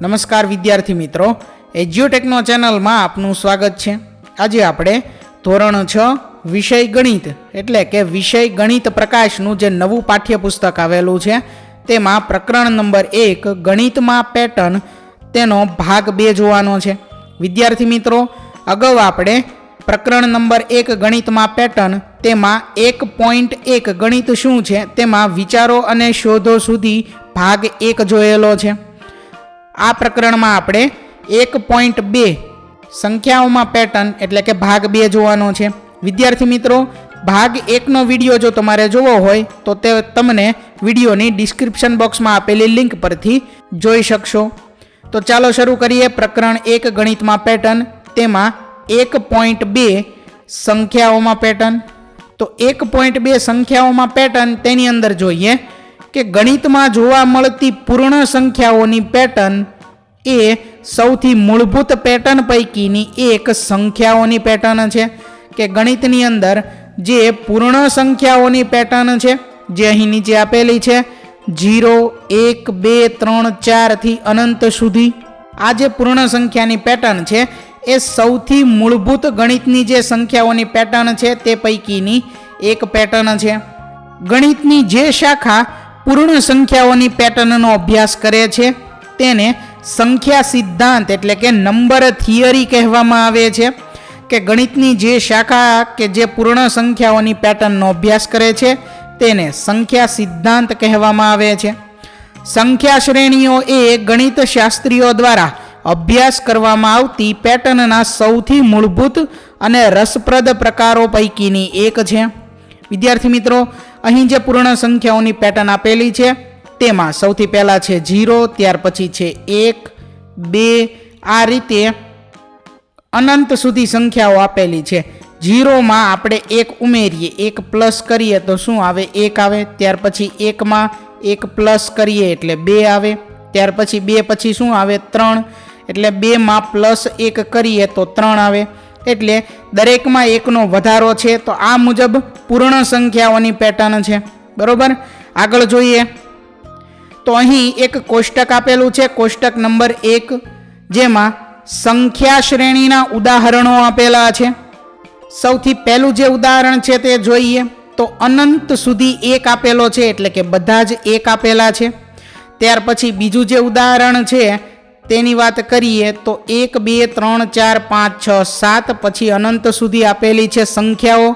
નમસ્કાર વિદ્યાર્થી મિત્રો, એજ્યુટેકનો ચેનલમાં આપનું સ્વાગત છે। આજે આપણે ધોરણ 6 વિષય ગણિત એટલે કે વિષય ગણિત પ્રકાશનું જે નવું પાઠ્યપુસ્તક આવેલું છે તેમાં પ્રકરણ નંબર 1 ગણિતમાં પેટર્ન તેનો ભાગ 2 જોવાનો છે। વિદ્યાર્થી મિત્રો, અગાઉ આપણે પ્રકરણ નંબર 1 ગણિતમાં પેટર્ન તેમાં 1.1 ગણિત શું છે તેમાં વિચારો અને શોધો સુધી ભાગ 1 જોયેલો છે। આ પ્રકરણમાં આપણે 1.2 સંખ્યાઓમાં પેટર્ન એટલે કે ભાગ 2 જોવાનો છે। વિદ્યાર્થી મિત્રો, ભાગ 1 નો વિડીયો જો તમારે જોવો હોય તો તે તમને વિડીયોની ડિસ્ક્રિપ્શન બોક્સમાં આપેલી લિંક પરથી જોઈ શકશો। તો ચાલો શરૂ કરીએ પ્રકરણ 1 ગણિતમાં પેટર્ન તેમાં 1.2 સંખ્યાઓમાં પેટર્ન। તો 1.2 સંખ્યાઓમાં પેટર્ન તેની અંદર જોઈએ કે ગણિતમાં જોવા મળતી પૂર્ણ સંખ્યાઓની પેટર્ન એ સૌથી મૂળભૂત પેટર્ન પૈકીની એક સંખ્યાઓની પેટર્ન છે કે ગણિતની અંદર જે પૂર્ણ સંખ્યાઓની પેટર્ન છે જે અહીં નીચે આપેલી છે 0, 1, 2, 3, 4 થી અનંત સુધી, આ જે પૂર્ણ સંખ્યાની પેટર્ન છે એ સૌથી મૂળભૂત ગણિતની જે સંખ્યાઓની પેટર્ન છે તે પૈકીની એક પેટર્ન છે। ગણિતની જે શાખા પૂર્ણ સંખ્યાઓની પેટર્નનો અભ્યાસ કરે છે તેને સંખ્યા સિદ્ધાંત એટલે કે નંબર થિયરી કહેવામાં આવે છે કે ગણિતની જે શાખા કે જે પૂર્ણ સંખ્યાઓની પેટર્નનો અભ્યાસ કરે છે તેને સંખ્યા સિદ્ધાંત કહેવામાં આવે છે। સંખ્યા શ્રેણીઓ એ ગણિત શાસ્ત્રીઓ દ્વારા અભ્યાસ કરવામાં આવતી પેટર્નના સૌથી મૂળભૂત અને રસપ્રદ પ્રકારો પૈકીની એક છે। વિદ્યાર્થી મિત્રો, અહીં જે પૂર્ણ સંખ્યાઓની પેટર્ન આપેલી છે તેમાં સૌથી પહેલા છે 0, ત્યાર પછી છે 1, 2, આ રીતે અનંત સુધી સંખ્યાઓ આપેલી છે। 0 માં આપણે 1 ઉમેરીએ, 1 પ્લસ કરીએ તો શું આવે? 1 આવે। ત્યાર પછી 1 માં 1 પ્લસ કરીએ એટલે 2 આવે। ત્યાર પછી 2 પછી શું આવે? 3, એટલે 2 માં પ્લસ 1 કરીએ તો 3 આવે। એટલે દરેકમાં 1 નો વધારો છે। તો આ મુજબ પૂર્ણ સંખ્યાઓની પેટર્ન છે, બરોબર। આગળ જોઈએ તો અહીં એક કોષ્ટક આપેલું છે, કોષ્ટક નંબર 1, જેમાં સંખ્યા શ્રેણીના ઉદાહરણો આપેલા છે। સૌથી પહેલું જે ઉદાહરણ છે તે જોઈએ તો અનંત સુધી 1 આપેલો છે એટલે કે બધા જ 1 આપેલા છે। ત્યાર પછી બીજું જે ઉદાહરણ છે તેની વાત કરીએ તો 1, 2, 3, 4, 5, 6, 7 પછી અનંત સુધી આપેલી છે સંખ્યાઓ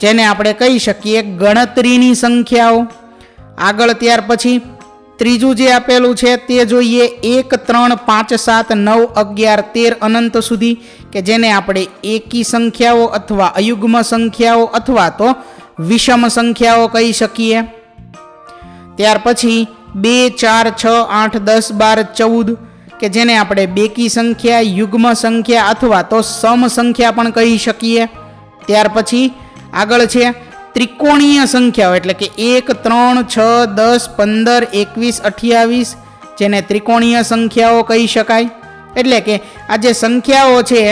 જેને આપણે કહી શકીએ ગણતરીની સંખ્યાઓ। આગળ ત્યાર પછી ત્રીજું જે આપેલું છે તે જોઈએ 1, 3, 5, 7, 9, 11, 13 અનંત સુધી કે જેને આપણે એકી સંખ્યાઓ અથવા અયુગ્મ સંખ્યાઓ અથવા તો વિષમ સંખ્યાઓ કહી શકીએ। ત્યાર પછી 2, 4, 6, 8, 10, 12, 14 કે જેને આપણે બેકી સંખ્યા, યુગ્મ સંખ્યા અથવા તો સમ સંખ્યા પણ કહી શકીએ। ત્યાર પછી આગળ છે ત્રિકોણીય સંખ્યાઓ એટલે કે 1, 3, 6, 10, 15, 21, 28 જેને ત્રિકોણીય સંખ્યાઓ કહી શકાય। એટલે કે આ જે સંખ્યાઓ છે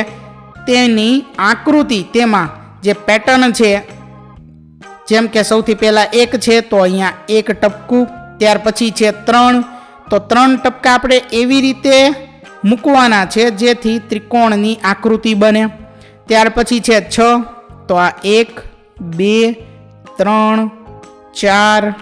તેની આકૃતિ તેમાં જે પેટર્ન છે, જેમ કે સૌથી પહેલા 1 છે તો અહીંયા 1 ટપકું, ત્યાર પછી છે 3 તો 3 ટપકા આપણે એવી રીતે મૂકવાના છે જેથી ત્રિકોણની આકૃતિ બને। ત્યાર પછી છે 6 તો આ 1, 2, 3, 4,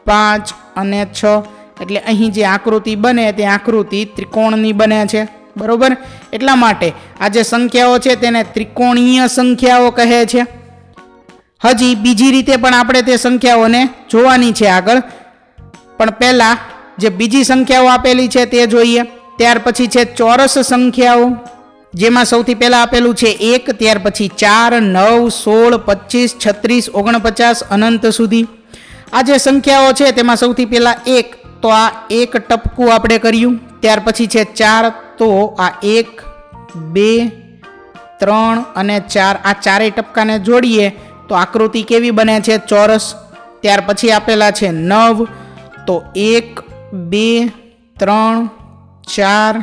5 અને 6 એટલે અહીં જે આકૃતિ બને તે આકૃતિ ત્રિકોણની બને છે, બરોબર। એટલા માટે આ જે સંખ્યાઓ છે તેને ત્રિકોણીય સંખ્યાઓ કહે છે। હજી બીજી રીતે પણ આપણે તે સંખ્યાઓને જોવાની છે આગળ, પણ પહેલા જે બીજી સંખ્યાઓ આપેલી છે તે જોઈએ। ત્યાર પછી છે ચોરસ સંખ્યાઓ જેમાં સૌથી પહેલા આપેલું છે 1, ત્યાર પછી 4, 9, 16, 25, 36, 49 અનંત સુધી। આ જે સંખ્યાઓ છે તેમાં સૌથી પહેલા 1 તો આ 1 ટપકું આપણે કર્યું, ત્યાર પછી છે 4 તો આ 1, 2, 3 અને 4 આ ચારેય ટપકાને જોડીએ તો આકૃતિ કેવી બને છે? ચોરસ। ત્યાર પછી આપેલા છે 9 તો 1, 2, 3, 4,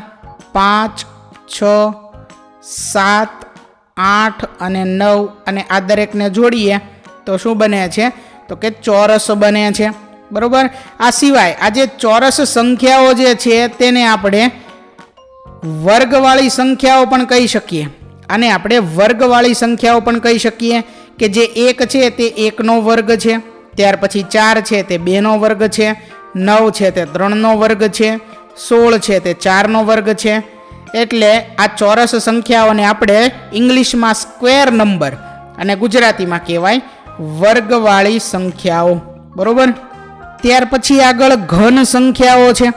5, 6, 7, 8 અને 9 અને આ દરેકને જોડીએ તો શું બને છે? તો કે ચોરસ બને છે, બરોબર। આ સિવાય આ જે ચોરસ સંખ્યાઓ જે છે તેને આપણે વર્ગવાળી સંખ્યાઓ પણ કહી શકીએ. આને આપણે વર્ગવાળી સંખ્યાઓ પણ કહી શકીએ કે જે 1 છે તે 1નો વર્ગ છે, ત્યાર પછી 4 છે તે 2નો વર્ગ છે, 9 છે તે 3નો વર્ગ છે, 16 છે તે 4નો વર્ગ છે. એટલે આ ચોરસ સંખ્યાઓને આપણે ઇંગ્લિશમાં સ્ક્વેર નંબર અને ગુજરાતીમાં કહેવાય વર્ગવાળી સંખ્યાઓ. બરોબર. ત્યાર પછી આગળ ઘન સંખ્યાઓ છે,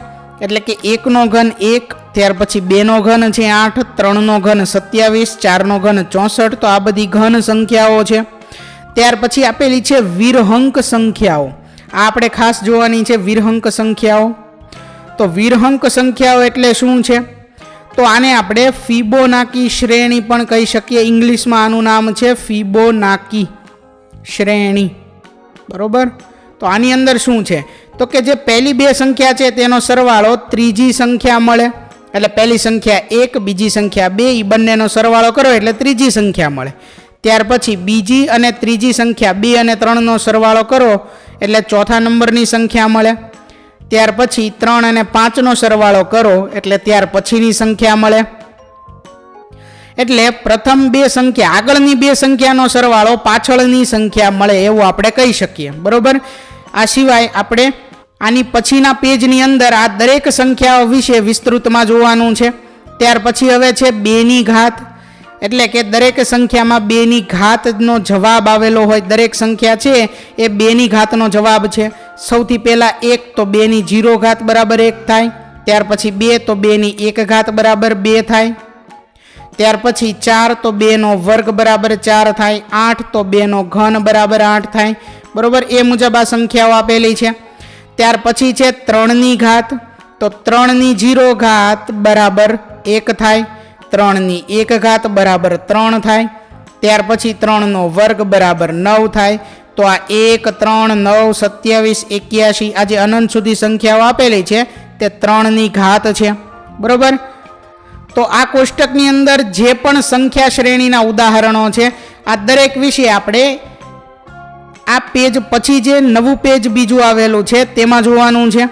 એટલે કે 1નો ઘન 1, ત્યાર પછી 2નો ઘન છે 8, 3નો ઘન 27, 4નો ઘન 64. તો આ બધી ઘન સંખ્યાઓ છે. ત્યાર પછી આપેલી છે વિરહંક સંખ્યાઓ. આ આપણે ખાસ જોવાની છે વિરહંક સંખ્યાઓ. તો વિરહંક સંખ્યાઓ એટલે શું છે? તો આને આપણે ફિબોનાકી શ્રેણી પણ કહી શકીએ. ઇંગ્લિશમાં આનું નામ છે ફિબોનાકી શ્રેણી. બરોબર. તો આની અંદર શું છે? તો કે જે પહેલી બે સંખ્યા છે તેનો સરવાળો ત્રીજી સંખ્યા મળે. એટલે પહેલી સંખ્યા 1, બીજી સંખ્યા 2, એ બંનેનો સરવાળો કરો એટલે ત્રીજી સંખ્યા મળે. ત્યાર પછી બીજી અને ત્રીજી સંખ્યા 2 અને 3નો સરવાળો કરો એટલે ચોથા નંબરની સંખ્યા મળે. ત્યાર પછી 3 અને 5નો સરવાળો કરો એટલે ત્યાર પછીની સંખ્યા મળે. એટલે પ્રથમ બે સંખ્યા, આગળની બે સંખ્યાનો સરવાળો પાછળની સંખ્યા મળે એવું આપણે કહી શકીએ. બરોબર. આ સિવાય આપણે આની પછીના પેજની અંદર આ દરેક સંખ્યાઓ વિશે વિસ્તૃતમાં જોવાનું છે. ત્યાર પછી હવે છે 2ની ઘાત, એટલે કે દરેક સંખ્યામાં 2ની ઘાતનો જવાબ આવેલો હોય. દરેક સંખ્યા છે એ 2ની ઘાતનો જવાબ છે. સૌથી પહેલા 1 તો 2ની 0 ઘાત બરાબર 1 થાય. ત્યાર પછી 2 તો 2ની 1 ઘાત બરાબર 2 થાય. ત્યાર પછી 4 તો 2નો વર્ગ બરાબર 4 થાય. 8 તો 2નો ઘન બરાબર 8 થાય. બરોબર. એ મુજબ આ સંખ્યાઓ આપેલી છે. ત્યાર પછી છે 3ની ઘાત, તો 3ની 0 ઘાત બરાબર 1 થાય. 3ની 1 ઘાત બરાબર 3 થાય. ત્યાર પછી 3નો વર્ગ બરાબર 9 થાય. તો આ 1, 3, 9, 27, 81 આ જે અનંત સુધી સંખ્યાઓ આપેલી છે તે 3ની ઘાત છે. બરોબર. તો આ કોષ્ટકની અંદર જે પણ સંખ્યા શ્રેણીના ઉદાહરણો છે આ દરેક વિશે આપણે આ પેજ પછી જે નવું પેજ બીજું આવેલું છે તેમાં જોવાનું છે.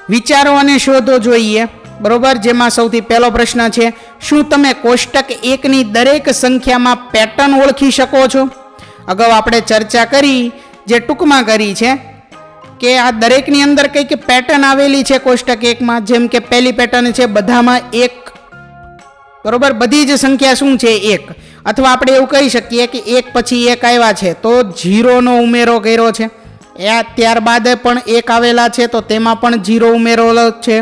વિચારો અને શોધો જોઈએ. બરોબર. જેમાં સૌથી પહેલો પ્રશ્ન છે, શું તમે કોષ્ટક 1ની દરેક સંખ્યામાં પેટર્ન ઓળખી શકો છો? અગાઉ આપણે ચર્ચા કરી, જે ટૂંકમાં કરી છે કે આ દરેકની અંદર કંઈક પેટર્ન આવેલી છે કોષ્ટક 1માં. જેમ કે પહેલી પેટર્ન છે બધામાં 1. બરોબર. બધી જ સંખ્યા શું છે? 1. અથવા આપણે એવું કહી શકીએ કે 1 પછી 1 આવ્યા છે તો 0નો ઉમેરો કર્યો છે. ત્યારબાદ પણ 1 આવેલા છે તો તેમાં પણ 0 ઉમેરો છે.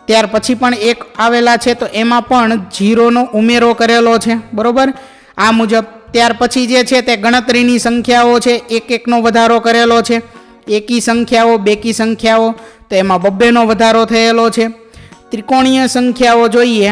ત્યાર પછી પણ 1 આવેલા છે તો એમાં પણ 0નો ઉમેરો કરેલો છે. બરોબર. આ મુજબ ત્યાર પછી જે છે તે ગણતરીની સંખ્યાઓ છે, 1-1નો વધારો કરેલો છે. એકી સંખ્યાઓ, બેકી સંખ્યાઓ, તો એમાં 2-2નો વધારો થયેલો છે. ત્રિકોણીય સંખ્યાઓ જોઈએ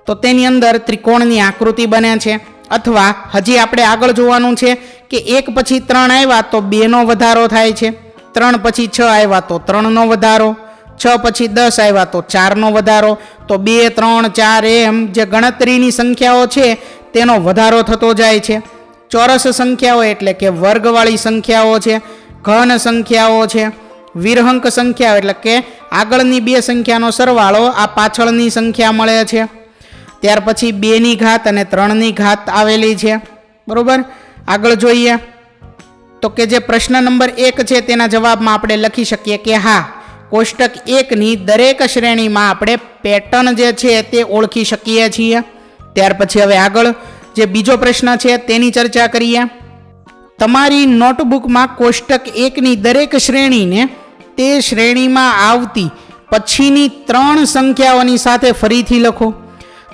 તો તેની અંદર ત્રિકોણની આકૃતિ બને છે. અથવા હજી આપણે આગળ જોવાનું છે કે 1 પછી 3 આવ્યા તો 2નો વધારો થાય છે. 3 પછી 6 આવ્યા તો 3નો વધારો. 6 પછી 10 આવ્યા તો 4નો વધારો. તો 2, 3, 4 એમ જે ગણતરીની સંખ્યાઓ છે તેનો વધારો થતો જાય છે. ચોરસ સંખ્યાઓ એટલે કે વર્ગવાળી સંખ્યાઓ છે. ઘન સંખ્યાઓ છે. વિરહંક સંખ્યાઓ એટલે કે આગળની બે સંખ્યાનો સરવાળો આ પાછળની સંખ્યા મળે છે. ત્યાર પછી 2ની ઘાત અને 3ની ઘાત આવેલી છે. બરોબર. આગળ જોઈએ તો કે જે પ્રશ્ન નંબર 1 છે તેના જવાબમાં આપણે લખી શકીએ કે હા, કોષ્ટક 1ની દરેક શ્રેણીમાં આપણે પેટર્ન જે છે તે ઓળખી શકીએ છીએ. ત્યાર પછી હવે આગળ જે બીજો પ્રશ્ન છે તેની ચર્ચા કરીએ. તમારી નોટબુકમાં કોષ્ટક 1ની દરેક શ્રેણીને તે શ્રેણીમાં આવતી પછીની 3 સંખ્યાઓની સાથે ફરીથી લખો.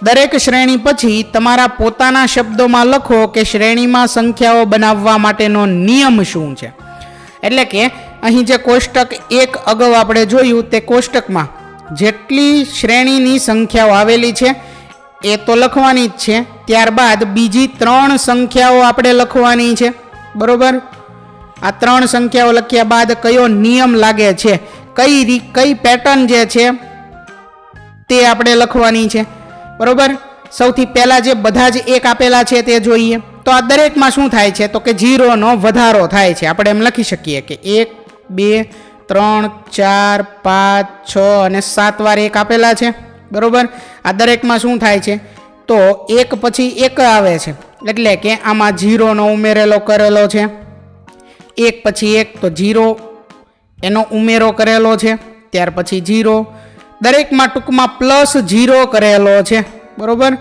દરેક શ્રેણી પછી તમારા પોતાના શબ્દોમાં લખો કે શ્રેણીમાં સંખ્યાઓ બનાવવા માટેનો નિયમ શું છે. એટલે કે અહીં જે કોષ્ટક 1 અગાઉ આપણે જોયું તે કોષ્ટકમાં જેટલી શ્રેણીની સંખ્યાઓ આવેલી છે એ તો લખવાની જ છે. ત્યારબાદ બીજી 3 સંખ્યાઓ આપણે લખવાની છે. બરોબર. આ 3 સંખ્યાઓ લખ્યા બાદ કયો નિયમ લાગે છે, કઈ પેટર્ન જે છે તે આપણે લખવાની છે. બરોબર. સૌથી પહેલા જે બધા જ 1 આપેલા છે તે જોઈએ. તો આ દરેકમાં શું થાય છે તો કે 0નો વધારો થાય છે. આપણે એમ લખી શકીએ કે 1, 2, 3, 4, 5, 6 અને 7 વાર 1 આપેલા છે. બરાબર। આ દરેકમાં શું થાય છે તો એક પછી એક આવે છે, એટલે કે આમાં 0નો ઉમેરેલો કરેલો છે, એક પછી એક તો 0 એનો ઉમેરો કરેલો છે, ત્યાર પછી 0, દરેકમાં ટૂંકમાં +0 કરેલો છે, બરાબર।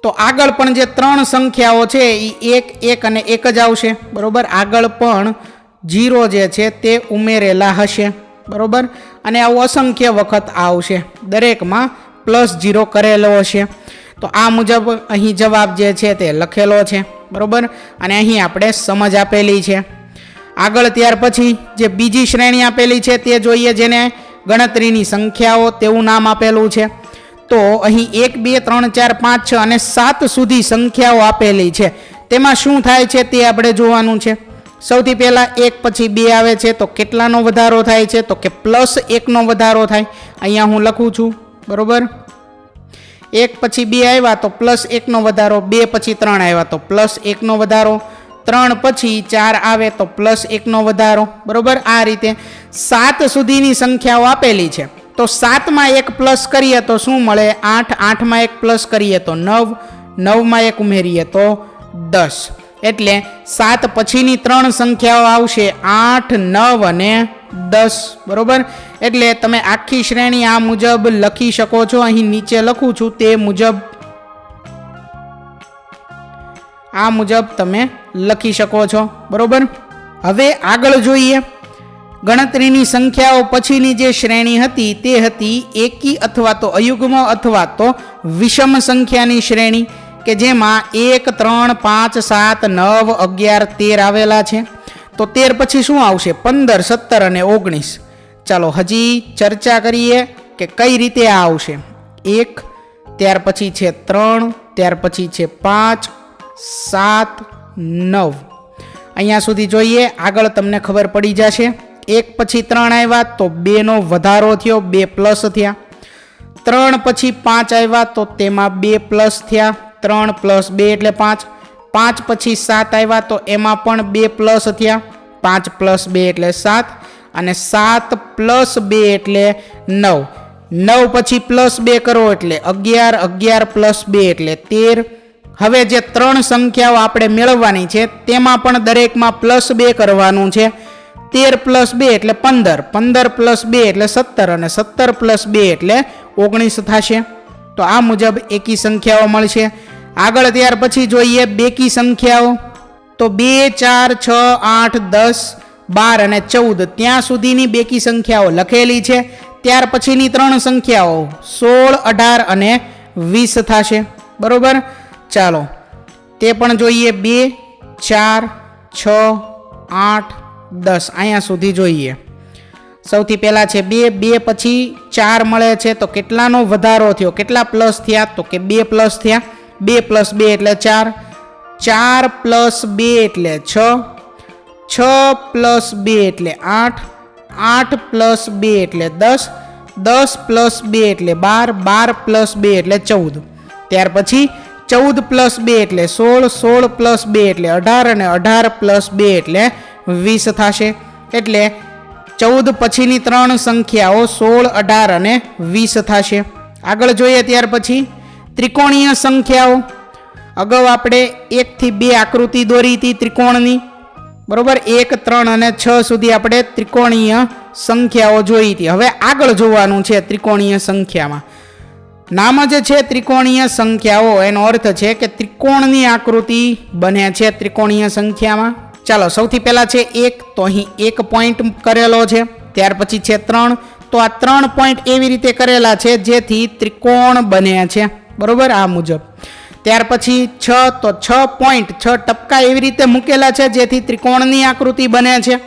તો આગળ પણ જે 3 સંખ્યાઓ છે એ 1 1 અને 1 જ આવશે, બરાબર। આગળ પણ 0 જે છે તે ઉમેરેલા હશે, બરાબર। અને આવું અસંખ્ય વખત આવશે, દરેકમાં +0 કરેલો હશે। તો આ મુજબ અહીં જવાબ જે છે તે લખેલો છે, બરાબર। અને અહીં આપણે સમજ આપેલી છે। આગળ ત્યાર પછી જે બીજી શ્રેણી આપેલી છે તે જોઈએ, જેને ગણતરીની સંખ્યાઓ તેવું નામ આપેલું છે। તો અહીં 1 2 3 4 5 6 અને 7 સુધી સંખ્યાઓ આપેલી છે, તેમાં શું થાય છે તે આપણે જોવાનું છે। સૌથી પહેલા 1 પછી 2 આવે છે, તો કેટલાનો વધારો થાય છે તો કે +1નો વધારો થાય। અહીંયા હું લખું છું, બરાબર। 1 પછી 2 આવ્યા તો +1નો વધારો, 2 પછી 3 આવ્યા તો +1નો વધારો, 3 પછી 4 આવે તો +1નો વધારો, બરાબર। આ રીતે 7 સુધીની સંખ્યાઓ આપેલી છે। તો 7માં 1 પ્લસ કરીએ તો શું મળે? 8, 8માં 1 પ્લસ કરીએ તો 9, 9માં 1 ઉમેરીએ તો 10। એટલે 7 પછીની 3 સંખ્યાઓ આવશે 8, 9 અને 10, બરાબર। એટલે તમે આખી શ્રેણી આ મુજબ લખી શકો છો, અહીં નીચે લખું છું તે મુજબ આ મુજબ તમે લખી શકો છો, બરાબર। હવે આગળ જોઈએ, ગણતરીની સંખ્યાઓ પછીની જે શ્રેણી હતી તે હતી એકી અથવા તો અયુગ્મ અથવા તો વિષમ સંખ્યાની શ્રેણી, કે જેમાં 1 3 5 7 9 11 13 આવેલા છે। તો 13 પછી શું આવશે? 15 17 અને 19। ચાલો હજી ચર્ચા કરીએ કે કઈ રીતે આ આવશે। 1, ત્યાર પછી છે 3, ત્યાર પછી છે 5 7 9, અહીંયા સુધી જોઈએ, આગળ તમને ખબર પડી જશે। 1 પછી 3 આવ્યા તો 2નો વધારો થયો, 2 પ્લસ થયા। 3 પછી 5 આવ્યા તો તેમાં 2 પ્લસ થયા, 3 + 2 એટલે 5। 5 પછી 7 આવ્યા તો એમાં પણ 2 પ્લસ થયા, 5 + 2 એટલે 7, અને 7 + 2 એટલે 9। 9 પછી +2 કરો એટલે 11, 11 + 2 એટલે 13। હવે જે 3 સંખ્યાઓ આપણે મેળવવાની છે તેમાં પણ દરેકમાં +2 કરવાનું છે। 13 + 2 એટલે 15, 15 + 2 એટલે 17, અને 17 + 2 એટલે 19 થશે। તો આ મુજબ એકી સંખ્યાઓ મળશે। આગળ ત્યાર પછી જોઈએ બેકી સંખ્યાઓ। તો 2 4 6 8 10 12 અને 14 ત્યાં સુધીની બેકી સંખ્યાઓ લખેલી છે। ત્યાર પછીની 3 સંખ્યાઓ 16 18 અને 20 થશે, બરોબર। ચાલો તે પણ જોઈએ। 2 4 6 8 10 અહીંયા સુધી જોઈએ। સૌથી પહેલા છે 2, 2 પછી 4 મળે છે, તો કેટલાનો વધારો થયો, કેટલા પ્લસ થયા તો કે 2 પ્લસ થયા। 2 + 2 એટલે 4, 4 + 2 એટલે 6, 6 + 2 એટલે 8, 8 + 2 એટલે 10, 10 + 2 એટલે 12, 12 + 2 એટલે 14। ત્યાર પછી 14 + 2 એટલે 16, 16 + 2 એટલે 18, અને 18 + 2 એટલે 20 થશે। એટલે 14 પછીની 3 સંખ્યાઓ 16, 18 અને 20 થશે। આગળ જોઈએ ત્યાર પછી ત્રિકોણીય સંખ્યાઓ। અગાઉ આપણે 1 થી 2 આકૃતિ દોરી હતી ત્રિકોણની, બરોબર। 1 3 અને 6 સુધી આપણે ત્રિકોણીય સંખ્યાઓ જોઈ હતી। હવે આગળ જોવાનું છે ત્રિકોણીય સંખ્યામાં। નામ જ છે ત્રિકોણીય સંખ્યાઓ, એનો અર્થ છે કે ત્રિકોણની આકૃતિ બને છે ત્રિકોણીય સંખ્યામાં। ચાલો સૌથી પહેલા છે 1, તો અહીં 1 પોઈન્ટ કરેલો છે। ત્યાર પછી છે 3, તો આ 3 પોઈન્ટ એવી રીતે કરેલા છે જેથી ત્રિકોણ બને છે, બરોબર, આ મુજબ। ત્યાર પછી 6, તો 6 પોઈન્ટ 6 ટપકા એવી રીતે મૂકેલા છે જેથી ત્રિકોણની આકૃતિ બને છે।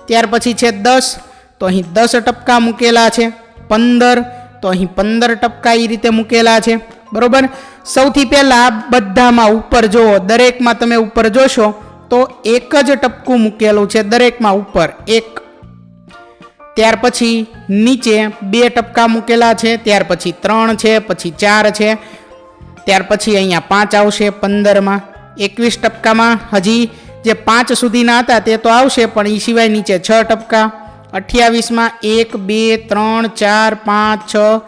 ત્યાર પછી છે 10, તો અહીં 10 ટપકા મૂકેલા છે। 15, તો અહીં 15 ટપકા એ રીતે મૂકેલા છે, બરોબર। સૌથી પહેલા બધામાં ઉપર જુઓ, દરેકમાં તમે ઉપર જોશો તો એક જ ટપકું મૂકેલું છે દરેકમાં ઉપર, 1। ત્યાર પછી નીચે 2 ટપકા મૂકેલા છે, ત્યાર પછી 3 છે, પછી 4 છે, ત્યાર પછી અહીંયા 5 આવશે 15માં। 21 ટપકામાં હજી જે 5 સુધીના હતા તે તો આવશે, પણ એ સિવાય નીચે 6 ટપકા। 28માં 1 2 3 4 5 6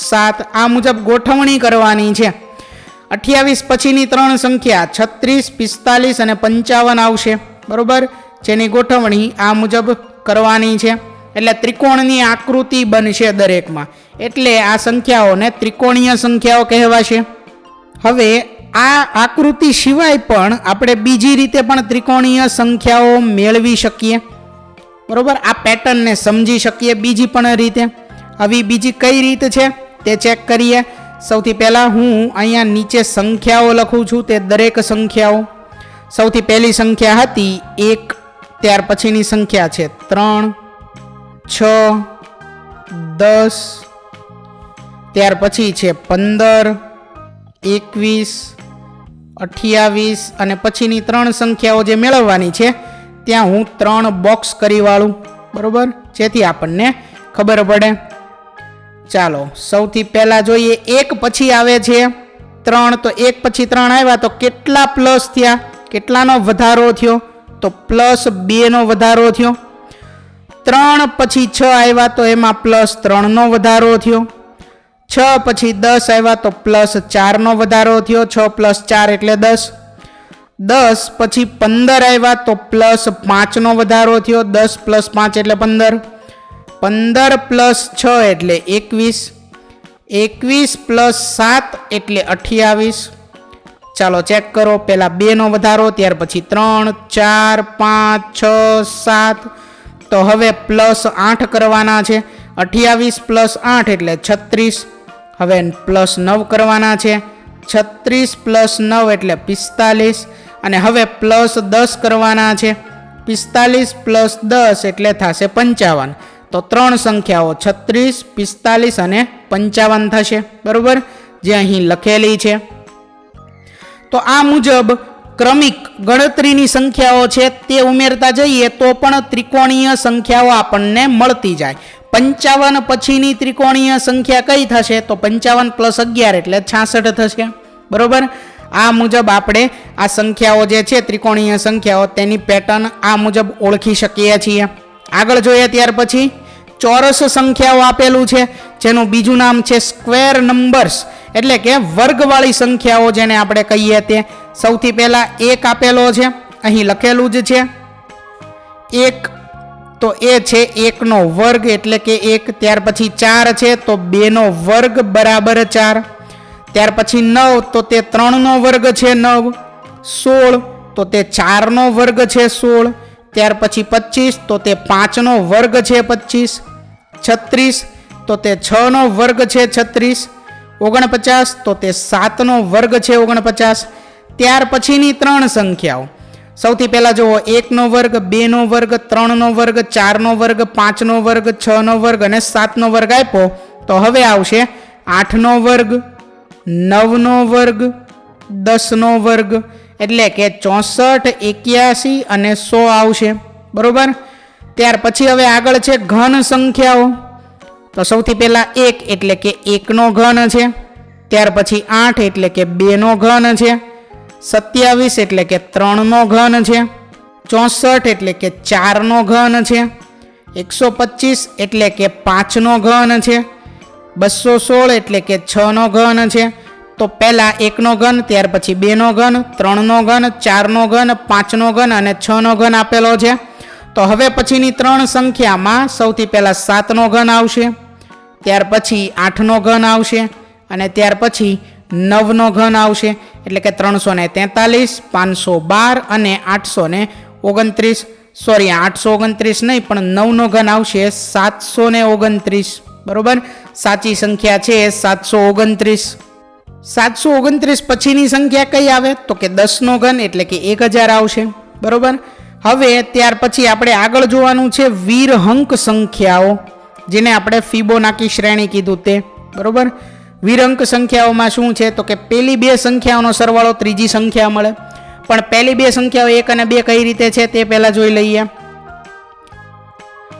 7 આ મુજબ ગોઠવણી કરવાની છે. 28 પછીની 3 સંખ્યા 36, 45 અને 55 આવશે. બરોબર, જેની ગોઠવણી આ મુજબ કરવાની છે. એટલે ત્રિકોણની આકૃતિ બનશે દરેકમાં, એટલે આ સંખ્યાઓને ત્રિકોણીય સંખ્યાઓ કહેવાશે. હવે આ આકૃતિ સિવાય પણ આપણે બીજી રીતે પણ ત્રિકોણીય સંખ્યાઓ મેળવી શકીએ. બરોબર, આ પેટર્નને સમજી શકીએ બીજી પણ રીતે. આવી બીજી કઈ રીત છે તે ચેક કરીએ. સૌથી પહેલા હું અહીંયા નીચે સંખ્યાઓ લખું છું, તે દરેક સંખ્યાઓ. સૌથી પહેલી સંખ્યા હતી 1, ત્યાર પછીની સંખ્યા છે 3, 6, 10, ત્યાર પછી છે 15, 21, 28 અને પછીની 3 સંખ્યાઓ જે મેળવવાની છે ત્યાં હું 3 બોક્સ કરી વાળું. બરોબર, જેથી આપણને ખબર પડે. ચાલો સૌથી પહેલા જોઈએ, 1 પછી આવે છે 3, તો 1 પછી 3 આવ્યા તો કેટલા પ્લસ થયા, કેટલાનો વધારો થયો, તો +2 નો વધારો થયો. 3 પછી 6 આવ્યા તો એમાં +3 નો વધારો થયો. 6 પછી 10 આવ્યા તો +4 નો વધારો થયો. 6 + 4 એટલે 10. 10 પછી 15 આવ્યા તો +5 નો વધારો થયો. 10 + 5 એટલે 15. 15 + 6 એટલે 21. 21 + 7 એટલે 28. ચાલો ચેક કરો, પહેલા 2 નો વધારો, ત્યાર પછી 3, 4, 5, 6, 7. તો હવે +8 કરવાના છે. 28 + 8 એટલે 36. હવે +9 કરવાના છે. 36 + 9 એટલે 45. અને હવે +10 કરવાના છે. 45 + 10 એટલે થશે 55. તો 3 સંખ્યાઓ 36, 45 અને 55 થશે. બરોબર, જે અહીં લખેલી છે. તો આ મુજબ ક્રમિક ગણતરીની સંખ્યાઓ છે તે ઉમેરતા જઈએ તો પણ ત્રિકોણીય સંખ્યાઓ આપણને મળતી જાય. 55 પછીની ત્રિકોણીય સંખ્યા કઈ થશે, તો 55 + 11 એટલે 66 થશે. બરોબર, આ મુજબ આપણે આ સંખ્યાઓ જે છે ત્રિકોણીય સંખ્યાઓ તેની પેટર્ન આ મુજબ ઓળખી શકીએ છીએ. આગળ જોઈએ ત્યાર પછી ચોરસ સંખ્યાઓ આપેલું છે, જેનું બીજું નામ છે સ્ક્વેર નંબર્સ, એટલે કે વર્ગવાળી સંખ્યાઓ જેને આપણે કહીએ તે. સૌથી પહેલા 1 આપેલો છે, અહીં લખેલું જ છે 1, તો એ છે 1 નો વર્ગ એટલે કે 1. ત્યાર પછી 4 છે તો 2 નો વર્ગ બરાબર 4. ત્યાર પછી 9 તો તે 3 નો વર્ગ છે 9. 16 તો તે 4 નો વર્ગ છે 16. ત્યાર પછી 25 તો તે 5 નો વર્ગ છે 25. 36 તો તે 6 નો વર્ગ છે 36. 49 તો તે 7 નો વર્ગ છે 49. ત્યાર પછીની 3 સંખ્યાઓ, સૌથી પહેલા જુઓ 1 નો વર્ગ, 2 નો વર્ગ, 3 નો વર્ગ, 4 નો વર્ગ, 5 નો વર્ગ, 6 નો વર્ગ અને 7 નો વર્ગ આપ્યો. તો હવે આવશે 8 નો વર્ગ, 9 નો વર્ગ, 10 નો વર્ગ, એટલે કે 64, 81 અને 100 આવશે. બરોબર, ત્યાર પછી હવે આગળ છે ઘન સંખ્યાઓ. તો સૌથી પહેલા 1 એટલે કે 1 નો ઘન છે. ત્યાર પછી 8 એટલે કે 2 નો ઘન છે. 27 એટલે કે 3 નો ઘન છે. 64 એટલે કે 4 નો ઘન છે. 125 એટલે કે 5 નો ઘન છે. 216 એટલે કે 6 નો ઘન છે. તો પહેલા 1 નો ઘન, ત્યાર પછી 2 નો ઘન, 3 નો ઘન, 4 નો ઘન, 5 નો ઘન અને 6 નો ઘન આપેલો છે. તો હવે પછીની 3 સંખ્યામાં સૌથી પહેલા 7 નો ઘન આવશે, ત્યાર પછી 8 નો ઘન આવશે અને ત્યાર પછી 9 નો ઘન આવશે. એટલે કે 343, 512 અને 829. સોરી, 829 નહીં પણ 9 નો ઘન આવશે 729. બરોબર, સાચી સંખ્યા છે 729. 729 પછીની સંખ્યા કઈ આવે, તો કે 10 નો ઘન એટલે કે 1000 આવશે. બરોબર, હવે ત્યાર પછી આપણે આગળ જોવાનું છે વીરહંક સંખ્યાઓ, જેને આપણે ફિબોનાકી શ્રેણી કીધું તે. બરોબર, વીરહંક સંખ્યાઓમાં શું છે, તો કે પહેલી 2 સંખ્યાઓનો સરવાળો ત્રીજી સંખ્યા મળે. પણ પહેલી 2 સંખ્યાઓ 1 અને 2 કઈ રીતે છે તે પહેલા જોઈ લઈએ.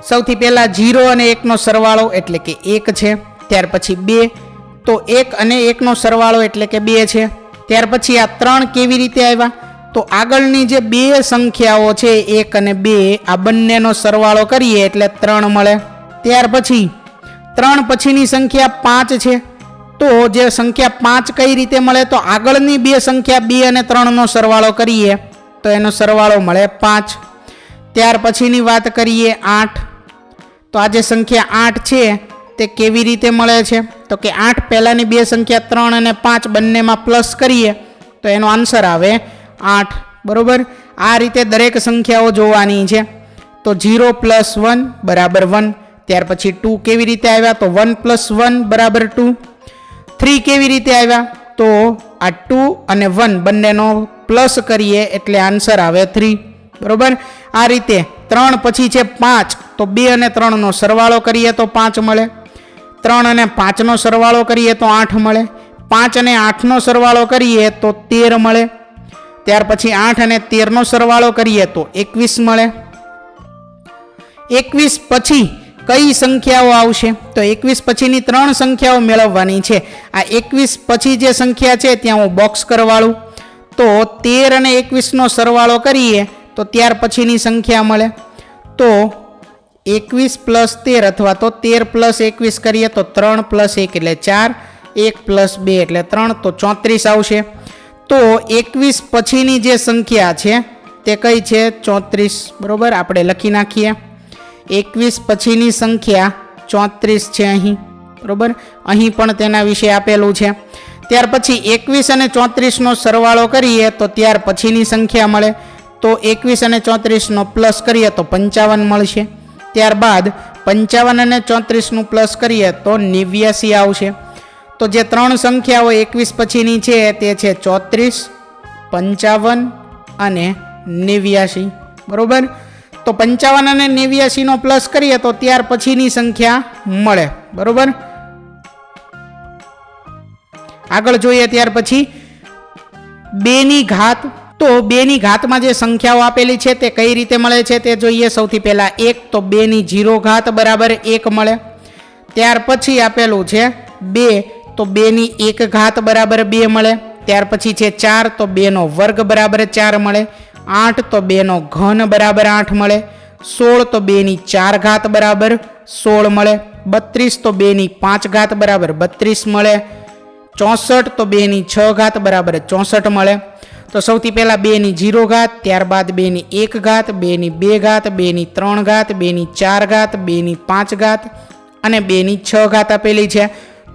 સૌથી પહેલા 0 અને 1 નો સરવાળો એટલે કે 1 છે. ત્યાર પછી 2, તો 1 અને 1 નો સરવાળો એટલે કે 2 છે. ત્યાર પછી આ 3 કેવી રીતે આવ્યા, તો આગળની જે 2 સંખ્યાઓ છે 1 અને 2, આ બંનેનો સરવાળો કરીએ એટલે 3 મળે. ત્યાર પછી 3 પછીની સંખ્યા 5 છે. તો જે સંખ્યા 5 કઈ રીતે મળે? તો આગળની બે સંખ્યા 2 અને 3નો સરવાળો કરીએ તો એનો સરવાળો મળે 5. ત્યાર પછીની વાત કરીએ 8. તો આ જે સંખ્યા 8 છે તે કેવી રીતે મળે છે? તો કે 8 પહેલાની બે સંખ્યા 3 અને 5 બંનેમાં પ્લસ કરીએ તો એનો આન્સર આવે 8. બરોબર. આ રીતે દરેક સંખ્યાઓ જોવાની છે. તો 0 + 1 = 1. ત્યાર પછી 2 કેવી રીતે આવ્યા? તો 1 + 1 = 2. 3 કેવી રીતે આવ્યા? તો આ 2 અને 1 બંનેનો પ્લસ કરીએ એટલે આન્સર આવે 3. બરોબર. આ રીતે 3 પછી છે 5. તો 2 અને 3નો સરવાળો કરીએ તો 5 મળે. 3 અને 5નો સરવાળો કરીએ તો 8 મળે. 5 અને 8નો સરવાળો કરીએ તો 13 મળે. ત્યાર પછી 8 અને 13નો સરવાળો કરીએ તો 21 મળે. 21 પછી કઈ સંખ્યાઓ આવશે? તો 21 પછીની 3 સંખ્યાઓ મેળવવાની છે. આ 21 પછી જે સંખ્યા છે ત્યાં હું બોક્સ કરવાળું. તો 13 અને 21નો સરવાળો કરીએ તો ત્યાર પછીની સંખ્યા મળે. તો 21 + 13 અથવા તો 13 + 21 કરીએ તો 3 + 1 એટલે 4, 1 + 2 એટલે 3, તો 34 આવશે. તો 21 પછીની જે સંખ્યા છે તે કઈ છે? 34. બરોબર. આપણે લખી નાખીએ. 21 પછીની સંખ્યા 34 છે અહીં. બરોબર. અહીં પણ તેના વિશે આપેલું છે. ત્યાર પછી 21 અને 34નો સરવાળો કરીએ તો ત્યાર પછીની સંખ્યા મળે. તો 21 અને 34નો પ્લસ કરીએ તો 55 મળશે. ત્યારબાદ 55 અને 34નું પ્લસ કરીએ તો 89 આવશે. તો જે 3 સંખ્યાઓ 21 પછીની છે તે છે 34, 55 અને 89. બરોબર. તો 55 અને 89નો પ્લસ કરીએ તો ત્યાર પછીની સંખ્યા મળે. બરોબર. આગળ જોઈએ ત્યાર પછી 2ની ઘાત. તો 2ની ઘાતમાં જે સંખ્યાઓ આપેલી છે તે કઈ રીતે મળે છે તે જોઈએ. સૌથી પહેલા 1. તો 2ની 0 ઘાત = 1 મળે. ત્યાર પછી આપેલું છે 2. તો 2ની 1 ઘાત = 2 મળે. ત્યાર પછી છે 4. તો 2નો વર્ગ = 4 મળે. 8. તો 2નો ઘન = 8 મળે. 16. તો 2ની 4 ઘાત = 16 મળે. 32. તો 2ની 5 ઘાત = 32 મળે. 64. તો 2ની 6 ઘાત = 64 મળે. તો સૌથી પહેલા 2ની 0 ઘાત, ત્યારબાદ 2ની 1 ઘાત, 2ની 2 ઘાત, 2ની 3 ઘાત, 2ની 4 ઘાત, 2ની 5 ઘાત અને 2ની 6 ઘાત આપેલી છે.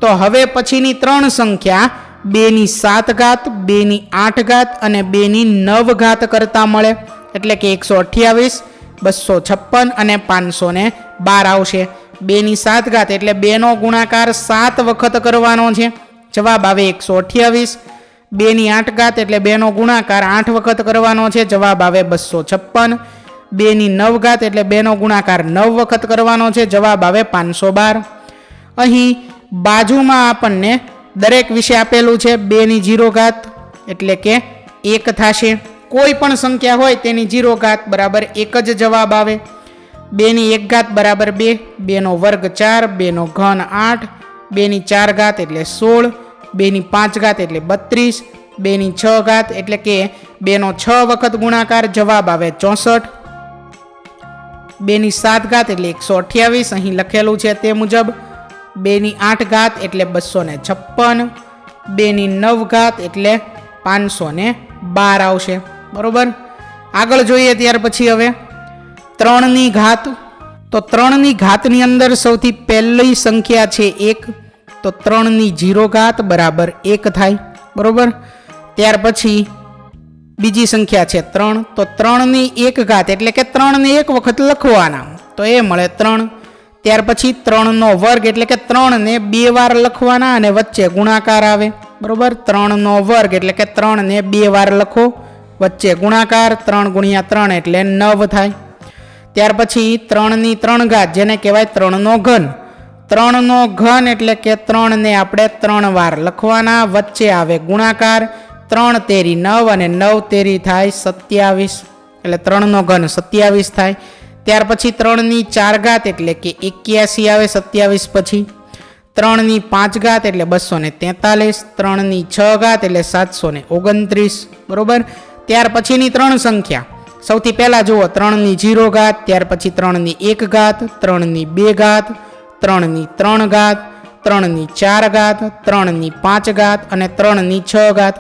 તો હવે પછીની 3 સંખ્યા 2ની 7 ઘાત, 2ની 8 ઘાત અને 2ની 9 ઘાત કરતા મળે. એટલે કે 128, 256 અને 512 આવશે. 2ની 7 ઘાત એટલે 2નો ગુણાકાર 7 વખત કરવાનો છે. જવાબ આવે 128. 2ની 8 ઘાત એટલે 2નો ગુણાકાર 8 વખત કરવાનો છે. જવાબ આવે 256. 2ની 9 ઘાત એટલે 2નો ગુણાકાર 9 વખત કરવાનો છે. જવાબ આવે 512. અહીં બાજુમાં આપણને દરેક વિશે આપેલું છે. 2ની 0 ઘાત એટલે કે 1 થશે. કોઈ પણ સંખ્યા હોય તેની 0 ઘાત બરાબર 1 જ જવાબ આવે. 2ની 1 ઘાત બરાબર 2, 2નો વર્ગ 4, 2નો ઘન 8, 2ની 4 ઘાત એટલે 16, 2ની 5 ઘાત એટલે 32, 2ની 6 ઘાત એટલે કે 2નો 6 વખત ગુણાકાર. જવાબ આવે 64. 2ની 7 ઘાત એટલે 128 અહીં લખેલું છે તે મુજબ. 2ની 8 ઘાત એટલે 256. 2ની 9 ઘાત એટલે 512 આવશે. બરોબર. આગળ જોઈએ ત્યાર પછી હવે 3ની ઘાત. તો 3ની ઘાતની અંદર સૌથી પહેલી સંખ્યા છે 1. તો 3ની 0 ઘાત બરાબર 1 થાય. બરોબર. ત્યાર પછી બીજી સંખ્યા છે 3. તો 3ની 1 ઘાત એટલે કે 3ને 1 વખત લખવાના તો એ મળે 3. ત્યાર પછી 3નો વર્ગ એટલે કે 3ને 2 વાર લખવાના અને વચ્ચે ગુણાકાર આવે. બરોબર. 3નો વર્ગ એટલે કે 3ને 2 વાર લખો, વચ્ચે ગુણાકાર. 3 × 3 એટલે 9 થાય. ત્યાર પછી 3ની 3 ઘાત જેને કહેવાય 3નો ઘન. 3નો ઘન એટલે કે 3ને આપણે 3 વાર લખવાના, વચ્ચે આવે ગુણાકાર. 3 તેરી 9 અને 9 તેરી થાય 27. એટલે 3નો ઘન 27 થાય. ત્યાર પછી 3ની 4 ઘાત એટલે કે 81 આવે 27 પછી. 3ની 5 ઘાત એટલે 243. 3ની 6 ઘાત એટલે 729. બરોબર. ત્યાર પછીની 3 સંખ્યા સૌથી પહેલા જુઓ 3ની 0 ઘાત, ત્યાર પછી 3ની 1 ઘાત, 3ની 2 ઘાત, 3ની 3 ઘાત, 3ની 4 ઘાત, 3ની 5 ઘાત અને 3ની 6 ઘાત.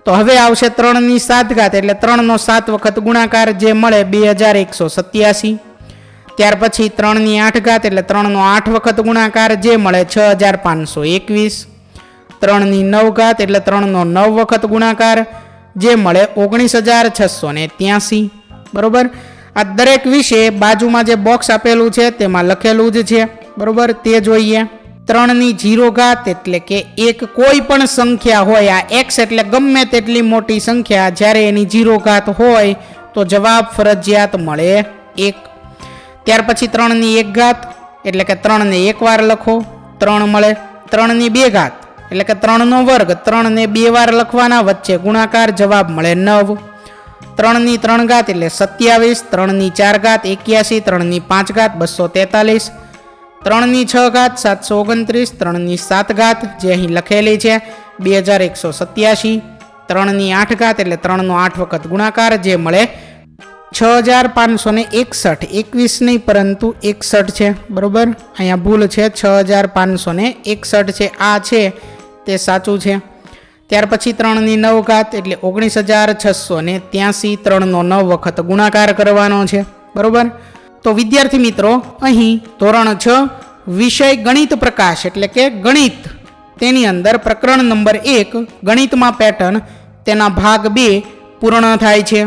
તો હવે આવશે 3ની 7 ઘાત એટલે 3નો 7 વખત ગુણાકાર જે મળે 2187. ત્યાર પછી 3ની 8 ઘાત એટલે 3નો 8 વખત ગુણાકાર જે મળે 6521. 3ની 9 ઘાત એટલે 3નો 9 વખત ગુણાકાર જે મળે 19683. બરોબર. આ દરેક વિશે બાજુમાં જે બોક્સ આપેલું છે તેમાં લખેલું જ છે. બરોબર, તે જોઈએ. 3ની 0 ઘાત એટલે કે એક કોઈ પણ સંખ્યા હોય, આ x એટલે ગમે તેટલી મોટી સંખ્યા, જ્યારે એની 0 ઘાત હોય તો જવાબ ફરજિયાત મળે 1. ત્યાર પછી 3ની 1 ઘાત એટલે કે 3ને એક વાર લખો, 3 મળે. 3ની 2 ઘાત એટલે કે 3નો વર્ગ, 3ને 2 વાર લખવાના, વચ્ચે ગુણાકાર, જવાબ મળે 9. 3ની 3 ઘાત એટલે 27, 3ની 4 ઘાત 81, 3ની 5 ઘાત 243, 3ની 6 ઘાત 729, 3ની 7 ઘાત જે અહીં લખેલી છે 2187, 3ની 8 ઘાત એટલે 3નો 8 વખત ગુણાકાર જે મળે 6561. 21 નહીં પરંતુ 61 છે. બરોબર, અહીંયા ભૂલ છે, 6561 છે, આ છે તે સાચું છે. ત્યાર પછી 3ની 9 ઘાત એટલે 19683, 3નો 9 વખત ગુણાકાર કરવાનો છે. બરોબર. તો વિદ્યાર્થી મિત્રો, અહીં ધોરણ 6 વિષય ગણિત પ્રકાશ એટલે કે ગણિત, તેની અંદર પ્રકરણ નંબર 1 ગણિતમાં પેટર્ન તેના ભાગ 2 પૂર્ણ થાય છે.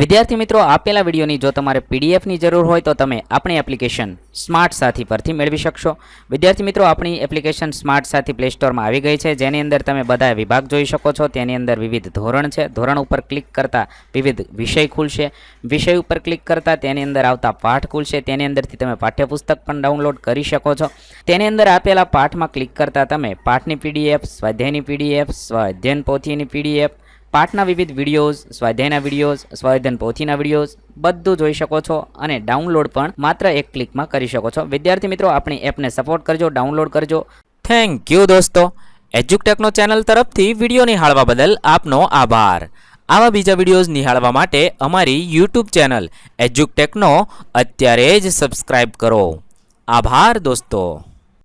વિદ્યાર્થી મિત્રો, આપેલા વિડીયોની જો તમારે પીડીએફની જરૂર હોય તો તમે આપણી એપ્લિકેશન સ્માર્ટ સાથી પરથી મેળવી શકશો. વિદ્યાર્થી મિત્રો, આપણી એપ્લિકેશન સ્માર્ટ સાથી પ્લે સ્ટોરમાં આવી ગઈ છે, જેની અંદર તમે બધા વિભાગ જોઈ શકો છો. તેની અંદર વિવિધ ધોરણ છે. ધોરણ ઉપર ક્લિક કરતાં વિવિધ વિષય ખુલશે. વિષય ઉપર ક્લિક કરતાં તેની અંદર આવતા પાઠ ખુલશે. તેની અંદરથી તમે પાઠ્યપુસ્તક પણ ડાઉનલોડ કરી શકો છો. તેની અંદર આપેલા પાઠમાં ક્લિક કરતાં તમે પાઠની પીડીએફ, સ્વાધ્યાયની પીડીએફ, સ્વાધ્યાયન પોથીની પીડીએફ, પાઠના વિવિધ વિડીયોઝ, સ્વાધ્યાયના વિડીયોઝ, સ્વાધ્યાયન પોથીના વિડીયોઝ બધું જોઈ શકો છો અને ડાઉનલોડ પણ માત્ર એક ક્લિકમાં કરી શકો છો. વિદ્યાર્થી મિત્રો, આપણી એપને સપોર્ટ કરજો, ડાઉનલોડ કરજો. થેન્ક યુ દોસ્તો. એજ્યુકટેકનો ચેનલ તરફથી વિડીયો નિહાળવા બદલ આપનો આભાર. આવા બીજા વિડીયોઝ નિહાળવા માટે અમારી યુટ્યુબ ચેનલ એજ્યુકટેકનો અત્યારે જ સબસ્ક્રાઇબ કરો. આભાર દોસ્તો.